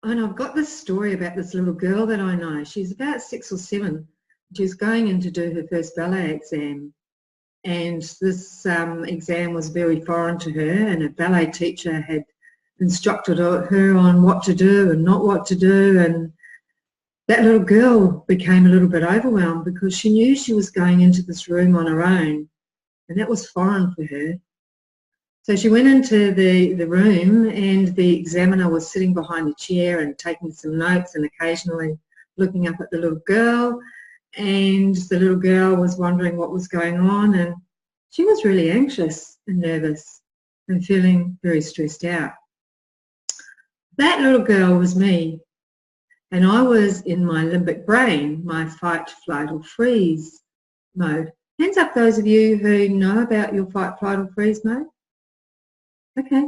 And I've got this story about this little girl that I know. She's about 6 or 7. She's going in to do her first ballet exam. And this exam was very foreign to her, and a ballet teacher had instructed her on what to do and not what to do. And that little girl became a little bit overwhelmed because she knew she was going into this room on her own, and that was foreign for her. So she went into the room, and the examiner was sitting behind the chair and taking some notes and occasionally looking up at the little girl. And the little girl was wondering what was going on, and she was really anxious and nervous and feeling very stressed out. That little girl was me, and I was in my limbic brain, my fight, flight or freeze mode. Hands up those of you who know about your fight, flight or freeze mode. Okay.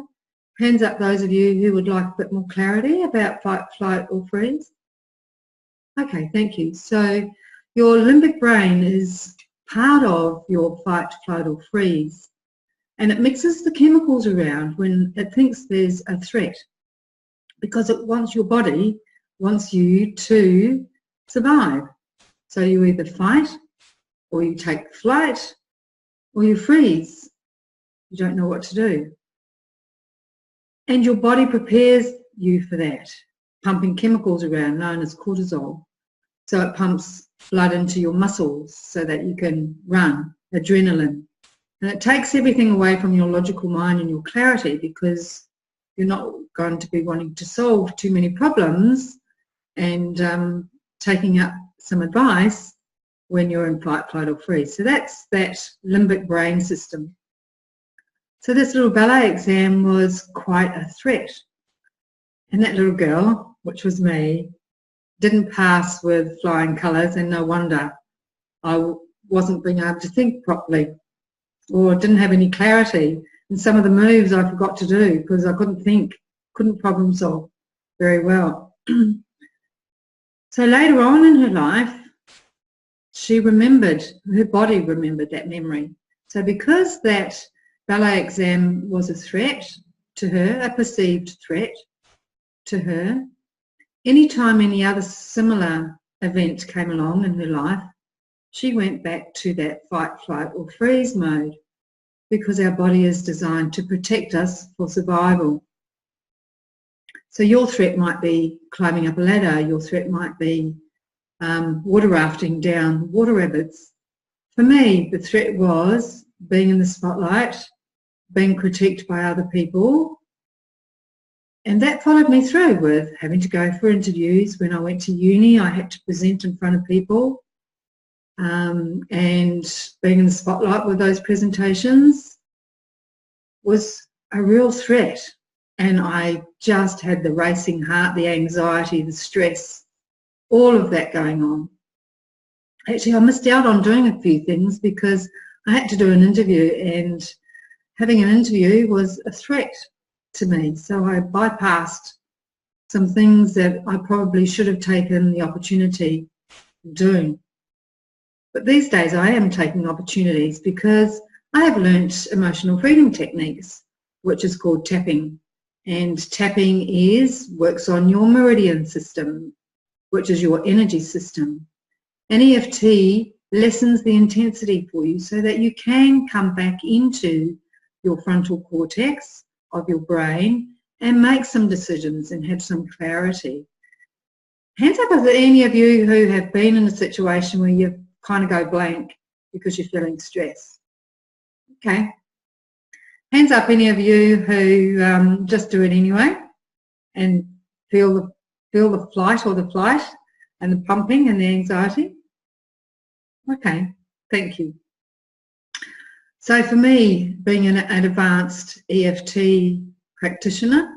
Hands up those of you who would like a bit more clarity about fight, flight or freeze. Okay, thank you. So your limbic brain is part of your fight, flight or freeze, and it mixes the chemicals around when it thinks there's a threat, because your body wants you to survive. So you either fight, or you take flight, or you freeze. You don't know what to do. And your body prepares you for that, pumping chemicals around known as cortisol. So it pumps blood into your muscles so that you can run, adrenaline. And it takes everything away from your logical mind and your clarity, because you're not going to be wanting to solve too many problems and taking up some advice when you're in fight, flight or freeze. So that's that limbic brain system. So this little ballet exam was quite a threat. And that little girl, which was me, didn't pass with flying colours, and no wonder. I wasn't being able to think properly, or didn't have any clarity. And some of the moves I forgot to do because I couldn't think, couldn't problem solve very well. So later on in her life, she remembered, her body remembered that memory. So because that ballet exam was a threat to her, a perceived threat to her, anytime any other similar event came along in her life, she went back to that fight, flight or freeze mode, because our body is designed to protect us for survival. So your threat might be climbing up a ladder, your threat might be water rafting down water rapids. For me, the threat was being in the spotlight, being critiqued by other people, and that followed me through with having to go for interviews. When I went to uni, I had to present in front of people, and being in the spotlight with those presentations was a real threat. And I just had the racing heart, the anxiety, the stress, all of that going on. Actually, I missed out on doing a few things because I had to do an interview, and having an interview was a threat to me. So I bypassed some things that I probably should have taken the opportunity of doing. But these days I am taking opportunities because I have learnt emotional freedom techniques, which is called tapping. And tapping works on your meridian system, which is your energy system. And EFT lessens the intensity for you so that you can come back into your frontal cortex of your brain and make some decisions and have some clarity. Hands up, is there any of you who have been in a situation where you kind of go blank because you're feeling stress? Okay. Hands up any of you who just do it anyway and feel the flight or the flight and the pumping and the anxiety? Okay, thank you. So for me, being an advanced EFT practitioner,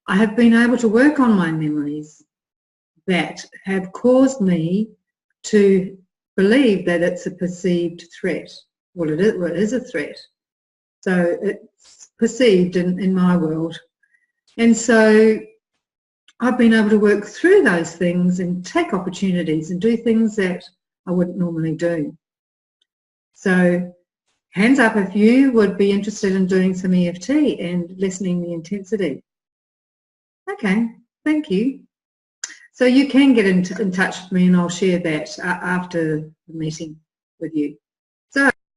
I have been able to work on my memories that have caused me to believe that it's a perceived threat. Well, it is a threat. So it's perceived in my world. And so I've been able to work through those things and take opportunities and do things that I wouldn't normally do. So hands up if you would be interested in doing some EFT and lessening the intensity. Okay, Thank you. So you can get in touch with me and I'll share that after the meeting with you.